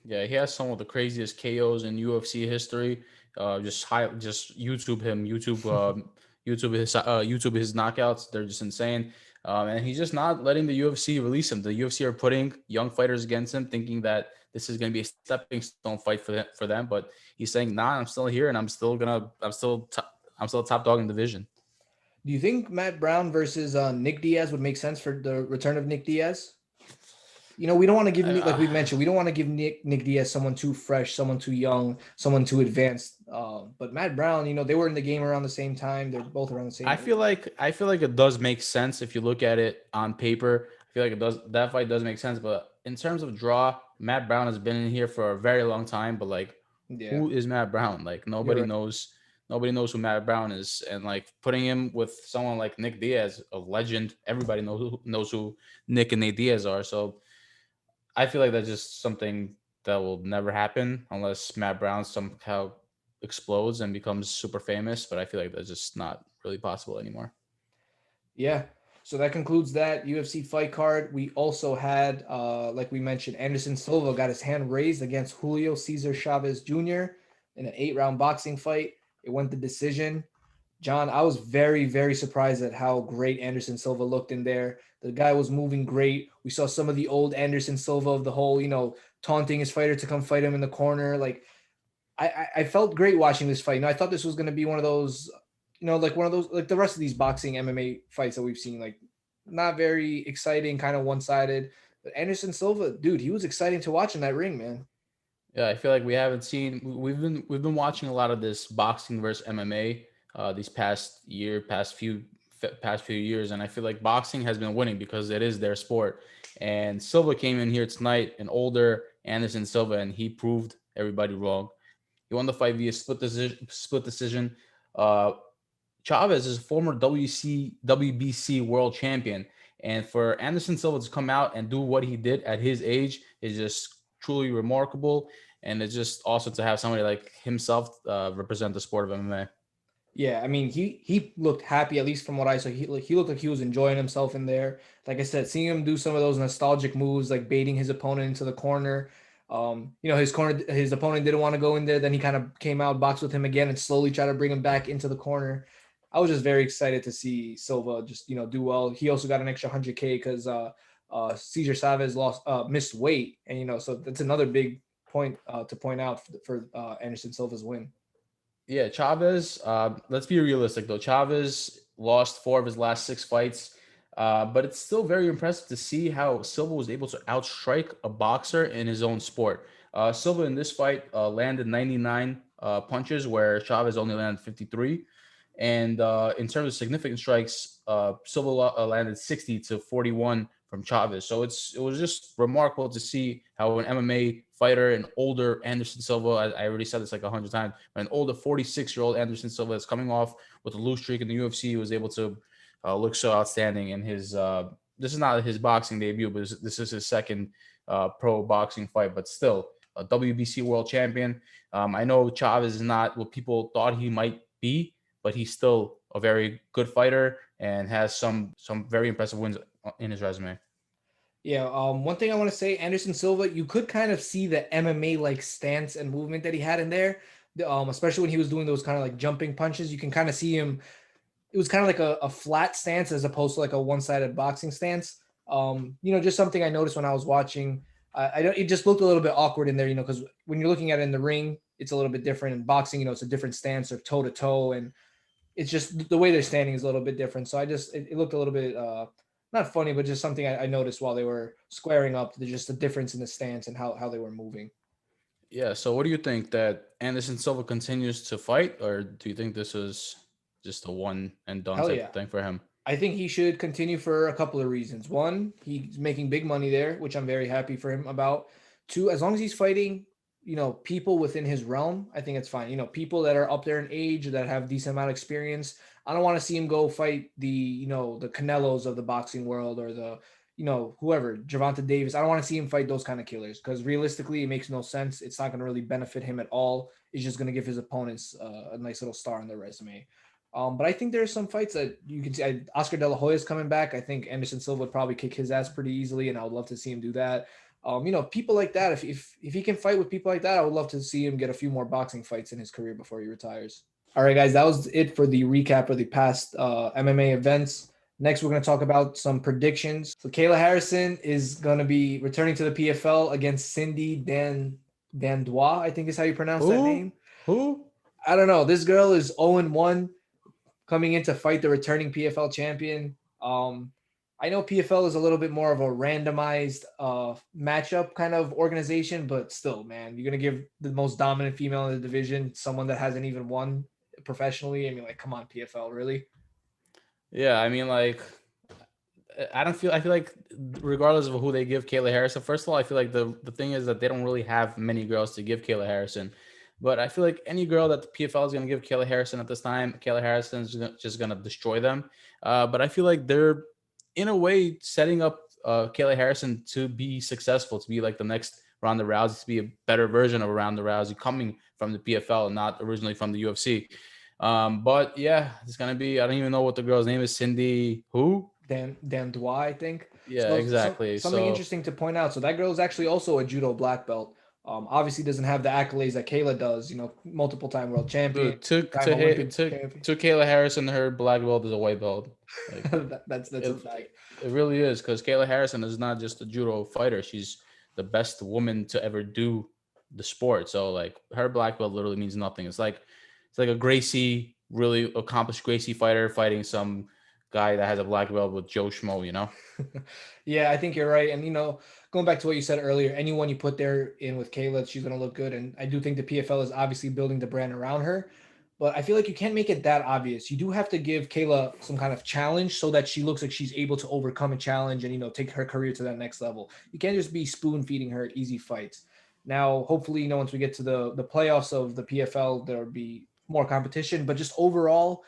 Yeah, he has some of the craziest KOs in UFC history. Just YouTube him, YouTube his knockouts. They're just insane. And he's just not letting the UFC release him. The UFC are putting young fighters against him, thinking that this is going to be a stepping stone fight for them. But he's saying, "Nah, I'm still here, and I'm still top dog in the division." Do you think Matt Brown versus Nick Diaz would make sense for the return of Nick Diaz? We don't want to give, like we mentioned, we don't want to give Nick Diaz someone too fresh, someone too young, someone too advanced. But Matt Brown, they were in the game around the same time. They're both around the same. I feel like it does make sense if you look at it on paper. I feel like it does. That fight does make sense, but in terms of draw, Matt Brown has been in here for a very long time. But like, who is Matt Brown? Like nobody knows. Nobody knows who Matt Brown is, and like putting him with someone like Nick Diaz, a legend. Everybody knows who Nick and Nate Diaz are. So I feel like that's just something that will never happen unless Matt Brown somehow explodes and becomes super famous. But I feel like that's just not really possible anymore. Yeah. So that concludes that UFC fight card. We also had, like we mentioned, Anderson Silva got his hand raised against Julio Ceazer Chaves Jr. in an 8-round boxing fight. It went to decision. John, I was very, very surprised at how great Anderson Silva looked in there. The guy was moving great. We saw some of the old Anderson Silva of the whole, taunting his fighter to come fight him in the corner. Like, I felt great watching this fight. I thought this was going to be one of those, like one of those, like the rest of these boxing MMA fights that we've seen, like not very exciting, kind of one-sided. But Anderson Silva, dude, he was exciting to watch in that ring, man. Yeah, I feel like we've been watching a lot of this boxing versus MMA these past few years, and I feel like boxing has been winning because it is their sport. And Silva came in here tonight, an older Anderson Silva, and he proved everybody wrong. He won the fight via split decision. Chavez is a former WBC world champion, and for Anderson Silva to come out and do what he did at his age is just truly remarkable. And it's just awesome to have somebody like himself represent the sport of MMA. Yeah, I mean, he looked happy, at least from what I saw. He looked like he was enjoying himself in there. Like I said, seeing him do some of those nostalgic moves, like baiting his opponent into the corner. His opponent didn't want to go in there. Then he kind of came out, boxed with him again, and slowly tried to bring him back into the corner. I was just very excited to see Silva just do well. He also got an extra 100K because Ceazer Chaves missed weight, and so that's another big point to point out for Anderson Silva's win. Yeah, Chavez. Let's be realistic though. Chavez lost 4 of his last 6 fights, but it's still very impressive to see how Silva was able to outstrike a boxer in his own sport. Silva in this fight landed 99 punches, where Chavez only landed 53. And in terms of significant strikes, Silva landed 60 to 41 from Chavez. So it was just remarkable to see how an MMA fighter, an older Anderson Silva, I already said this like 100 times, but an older 46-year-old Anderson Silva is coming off with a lose streak in the UFC, was able to look so outstanding in his. This is not his boxing debut, but this is his second pro boxing fight, but still a WBC world champion. I know Chavez is not what people thought he might be, but he's still a very good fighter and has some very impressive wins in his resume. Yeah, one thing I want to say, Anderson Silva, you could kind of see the MMA like stance and movement that he had in there. Especially when he was doing those kind of like jumping punches, you can kind of see him. It was kind of like a flat stance as opposed to like a one-sided boxing stance. Just something I noticed when I was watching. I don't. It just looked a little bit awkward in there, because when you're looking at it in the ring, it's a little bit different. In boxing, it's a different stance or toe to toe, and it's just the way they're standing is a little bit different. So it looked a little bit not funny, but just something I noticed while they were squaring up. There's just a difference in the stance and how they were moving. Yeah. So what do you think, that Anderson Silva continues to fight, or do you think this was just a one and done Hell type yeah. of thing for him? I think he should continue for a couple of reasons. One, he's making big money there, which I'm very happy for him about. Two, as long as he's fighting, people within his realm, I think it's fine. People that are up there in age that have decent amount of experience. I don't want to see him go fight the Canelos of the boxing world or whoever, Gervonta Davis. I don't want to see him fight those kind of killers because realistically, it makes no sense. It's not going to really benefit him at all. It's just going to give his opponents a nice little star on their resume. But I think there's some fights that you can see. Oscar De La Hoya is coming back. I think Anderson Silva would probably kick his ass pretty easily, and I would love to see him do that. People like that. If he can fight with people like that, I would love to see him get a few more boxing fights in his career before he retires. All right, guys, that was it for the recap of the past MMA events. Next, we're going to talk about some predictions. So Kayla Harrison is going to be returning to the PFL against Cindy Dandois, I think is how you pronounce that Who? name. Who? I don't know. This girl is 0-1 coming in to fight the returning PFL champion. I know PFL is a little bit more of a randomized matchup kind of organization, but still, man, you're going to give the most dominant female in the division someone that hasn't even won professionally. I mean, like, come on, PFL, really? Yeah, I mean, like, I feel like regardless of who they give Kayla Harrison, first of all, I feel like the thing is that they don't really have many girls to give Kayla Harrison. But I feel like any girl that the PFL is going to give Kayla Harrison at this time, Kayla Harrison is just going to destroy them. But I feel like they're, in a way, setting up Kayla Harrison to be successful, to be like the next Ronda Rousey, to be a better version of Ronda Rousey coming from the PFL and not originally from the UFC. But yeah, it's going to be, I don't even know what the girl's name is. Cindy who? Dan Dwyer, I think. Yeah, So exactly. something So interesting to point out. So that girl is actually also a judo black belt. Obviously doesn't have the accolades that Kayla does. Multiple time world champion, dude, time Olympic champion. to Kayla Harrison, her black belt is a white belt. Like That's a it, fact. it really is, because Kayla Harrison is not just a judo fighter; she's the best woman to ever do the sport. So like her black belt literally means nothing. It's like a Gracie, really accomplished Gracie fighter fighting some guy that has a black belt with Joe Schmo. Yeah, I think you're right. And going back to what you said earlier, anyone you put there in with Kayla, she's gonna look good. And I do think the PFL is obviously building the brand around her. But I feel like you can't make it that obvious. You do have to give Kayla some kind of challenge so that she looks like she's able to overcome a challenge and take her career to that next level. You can't just be spoon feeding her easy fights. Now, hopefully, once we get to the playoffs of the PFL, there'll be more competition. But just overall,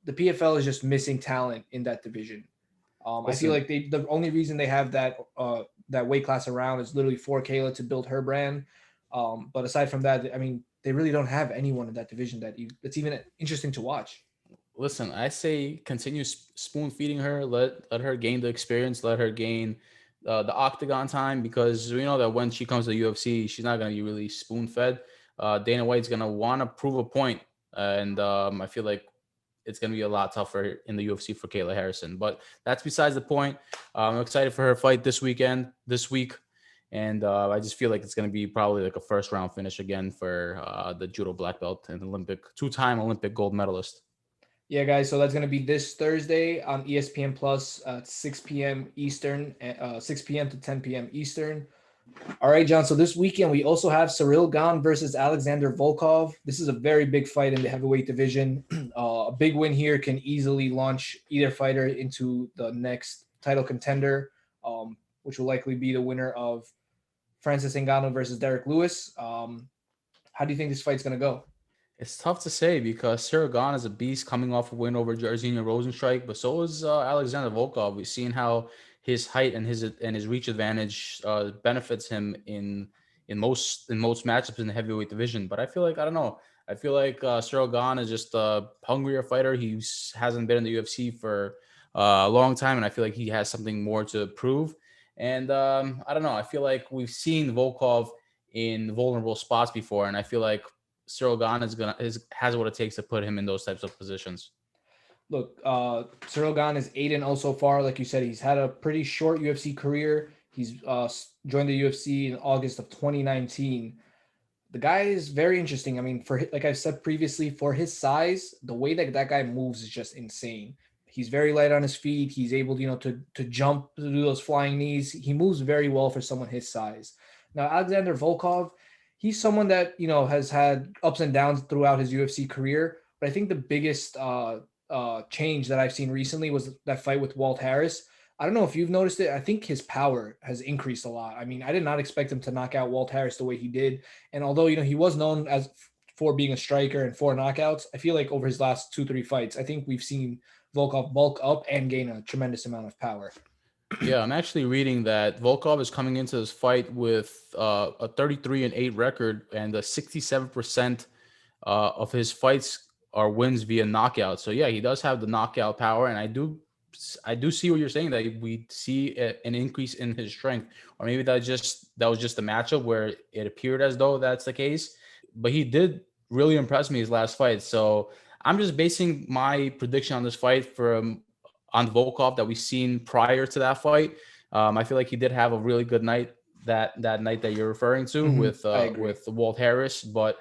the PFL is just missing talent in that division. I feel Listen, like the only reason they have that that weight class around is literally for Kayla to build her brand. But aside from that, I mean, they really don't have anyone in that division that's even interesting to watch. Listen, I say continue spoon feeding her. Let her gain the experience. Let her gain the octagon time, because we know that when she comes to UFC, she's not going to be really spoon fed. Dana White's going to want to prove a point, and I feel like it's going to be a lot tougher in the UFC for Kayla Harrison. But that's besides the point. I'm excited for her fight this week. And I just feel like it's going to be probably like a first round finish again for the judo black belt and two-time Olympic gold medalist. Yeah, guys. So that's gonna be this Thursday on ESPN Plus, 6 p.m. Eastern, 6 p.m. to 10 p.m. Eastern. All right, John. So this weekend we also have Ciryl Gane versus Alexander Volkov. This is a very big fight in the heavyweight division. A big win here can easily launch either fighter into the next title contender, which will likely be the winner of Francis Ngannou versus Derek Lewis. How do you think this fight's gonna go? It's tough to say because Ciryl Gane is a beast coming off a win over Jairzinho Rosenstrike, but so is Alexander Volkov. We've seen how his height and his reach advantage benefits him in most matchups in the heavyweight division. But I don't know. I feel like Ciryl Gane is just a hungrier fighter. He hasn't been in the UFC for a long time, and I feel like he has something more to prove. And I don't know. I feel like we've seen Volkov in vulnerable spots before, and I feel like Ciryl Gane has what it takes to put him in those types of positions. Look, Ciryl Gane is 8-0 so far. Like you said, he's had a pretty short UFC career. He's joined the UFC in August of 2019. The guy is very interesting. I mean, like I said previously, for his size, the way that that guy moves is just insane. He's very light on his feet. He's able, to jump, to do those flying knees. He moves very well for someone his size. Now, Alexander Volkov, he's someone that has had ups and downs throughout his UFC career. But I think the biggest change that I've seen recently was that fight with Walt Harris. I don't know if you've noticed it. I think his power has increased a lot. I mean, I did not expect him to knock out Walt Harris the way he did. And although, he was known as for being a striker and for knockouts, I feel like over his last 2-3 fights, I think we've seen Volkov bulk up and gain a tremendous amount of power. Yeah, I'm actually reading that Volkov is coming into this fight with a 33-8 record, and 67% of his fights are wins via knockout. So yeah, he does have the knockout power, and I do see what you're saying, that we see an increase in his strength, or maybe that was just a matchup where it appeared as though that's the case. But he did really impress me his last fight, so I'm just basing my prediction on this fight from on Volkov that we've seen prior to that fight. I feel like he did have a really good night that night that you're referring to I agree. with Walt Harris, but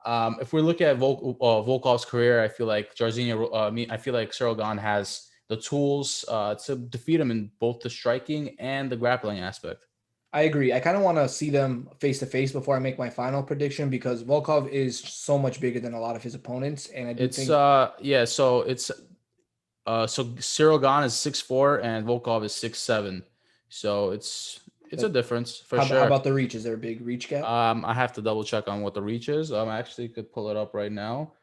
if we look at Volkov's career, I feel like I feel like Ciryl Gane has the tools to defeat him in both the striking and the grappling aspect. I agree. I kind of want to see them face to face before I make my final prediction because Volkov is so much bigger than a lot of his opponents. And I do It's think yeah, so so Ciryl Gane is 6'4" and Volkov is 6'7", so it's a difference for how sure. about the reach? Is there a big reach gap? I have to double check on what the reach is. I actually could pull it up right now.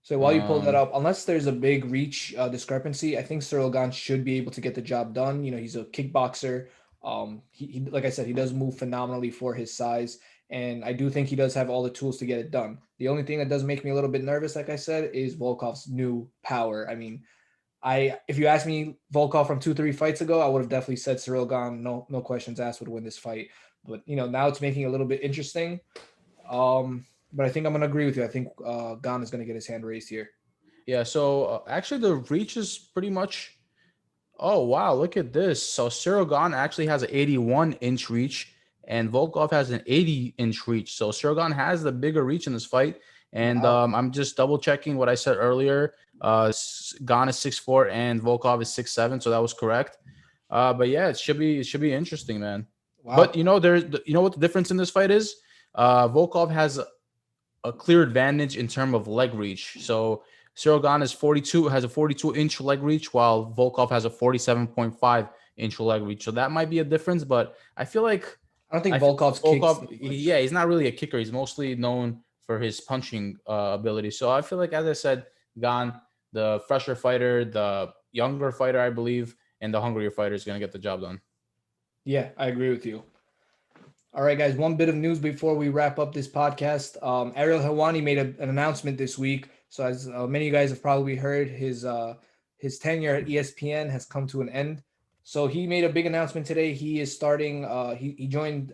So while you pull that Um, up, unless there's a big reach discrepancy, I think Ciryl Gane should be able to get the job done. He's a kickboxer. Like I said, he does move phenomenally for his size, and I do think he does have all the tools to get it done. The only thing that does make me a little bit nervous, like I said, is Volkov's new power. I mean, if you asked me Volkov from 2-3 fights ago, I would have definitely said Ciryl Gane, no questions asked, would win this fight. But now it's making it a little bit interesting. But I think I'm gonna agree with you. I think Gane is gonna get his hand raised here. yeah, so actually the reach is pretty much. Oh wow, look at this. So Ciryl Gane actually has an 81-inch reach, and Volkov has an 80-inch reach. So Ciryl Gane has the bigger reach in this fight. And Wow. I'm just double checking what I said earlier. Gane is 6'4" and Volkov is 6'7", so that was correct. But yeah, it should be interesting, man. But Wow. you know what the difference in this fight is? Volkov has a clear advantage in terms of leg reach. So Ciryl Gane has a 42-inch leg reach, while Volkov has a 47.5-inch leg reach. So that might be a difference, but I don't think I feel Volkov's kicks Volkov, much. yeah, he's not really a kicker. He's mostly known for his punching ability. So I feel like, as I said, Gane, the fresher fighter, the younger fighter, I believe, and the hungrier fighter is going to get the job done. Yeah, I agree with you. All right, guys. One bit of news before we wrap up this podcast. Ariel Helwani made an announcement this week. So, as many of you guys have probably heard, his tenure at ESPN has come to an end. So he made a big announcement today. He is starting. He joined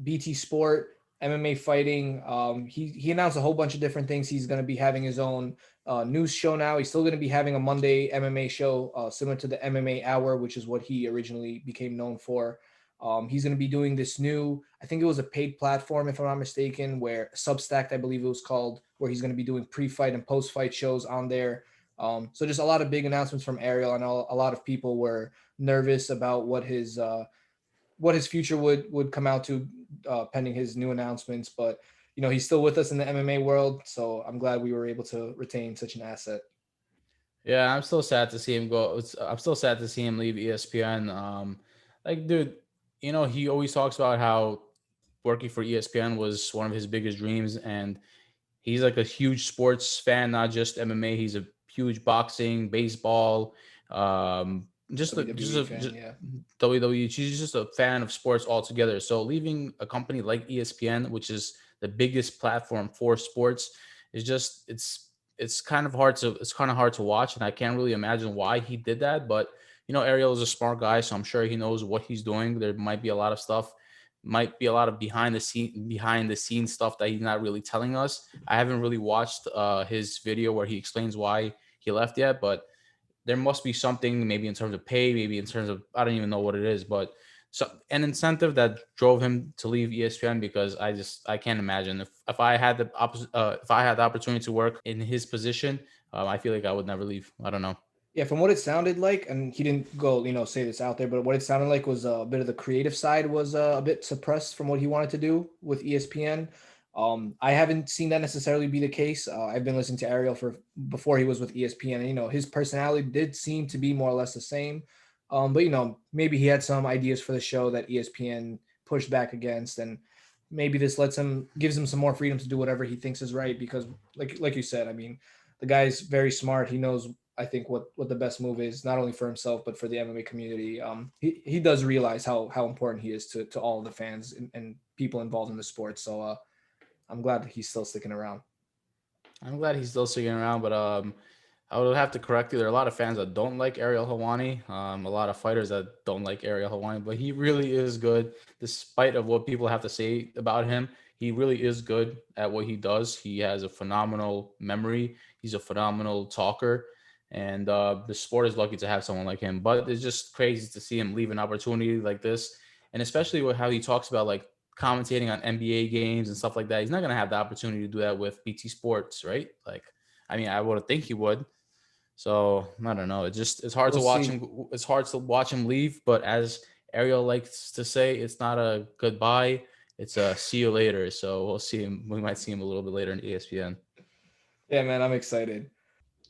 BT Sport MMA fighting. He announced a whole bunch of different things. He's going to be having his own news show now. He's still going to be having a Monday MMA show similar to the MMA Hour, which is what he originally became known for. He's going to be doing this new, I think it was a paid platform, if I'm not mistaken, where Substack, I believe it was called, where he's going to be doing pre-fight and post-fight shows on there. So just a lot of big announcements from Ariel. I know a lot of people were nervous about what his future would come out to pending his new announcements, but he's still with us in the MMA world. So I'm glad we were able to retain such an asset. Yeah, I'm still sad to see him go. I'm still sad to see him leave ESPN. Like, dude, he always talks about how working for ESPN was one of his biggest dreams, and he's like a huge sports fan, not just MMA. He's a huge boxing, baseball, WWE fan, just yeah. WWE. She's just a fan of sports altogether. So leaving a company like ESPN, which is the biggest platform for sports, is just it's kind of hard to watch, and I can't really imagine why he did that. But Ariel is a smart guy, so I'm sure he knows what he's doing. There might be a lot of stuff, might be a lot of behind the scenes stuff that he's not really telling us. I haven't really watched his video where he explains why he left yet, but there must be something, maybe in terms of pay, maybe in terms of, I don't even know what it is, but so an incentive that drove him to leave ESPN, because I can't imagine if I had if I had the opportunity to work in his position, I feel like I would never leave. I don't know. Yeah, from what it sounded like, and he didn't go, say this out there, but what it sounded like was a bit of the creative side was a bit suppressed from what he wanted to do with ESPN. I haven't seen that necessarily be the case. I've been listening to Ariel for before he was with ESPN, and his personality did seem to be more or less the same. But maybe he had some ideas for the show that ESPN pushed back against, and maybe this gives him some more freedom to do whatever he thinks is right. Because, like you said, I mean, the guy's very smart. He knows, I think, what the best move is, not only for himself but for the MMA community. He does realize how important he is to all the fans and people involved in the sport. So I'm glad that he's still sticking around. I'm glad he's still sticking around, but I would have to correct you. There are a lot of fans that don't like Ariel Helwani. A lot of fighters that don't like Ariel Helwani, but he really is good, despite of what people have to say about him. He really is good at what he does. He has a phenomenal memory. He's a phenomenal talker, and the sport is lucky to have someone like him. But it's just crazy to see him leave an opportunity like this, and especially with how he talks about like commentating on NBA games and stuff like that. He's not gonna have the opportunity to do that with BT Sports, right? Like, I mean, I would think he would. So I don't know. It's hard We'll to watch see. him. It's hard to watch him leave. But as Ariel likes to say, it's not a goodbye. It's a see you later. So we'll see him. We might see him a little bit later in ESPN. Yeah, man, I'm excited.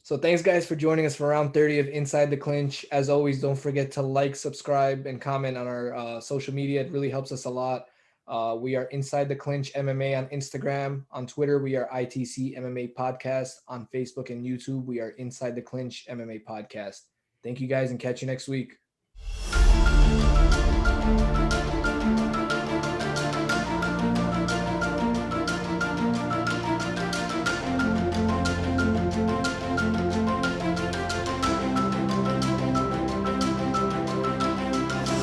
So thanks, guys, for joining us for round 30 of Inside the Clinch. As always, don't forget to like, subscribe, and comment on our social media. It really helps us a lot. We are Inside the Clinch MMA on Instagram. On Twitter, we are ITC MMA Podcast. On Facebook and YouTube, we are Inside the Clinch MMA Podcast. Thank you, guys, and catch you next week.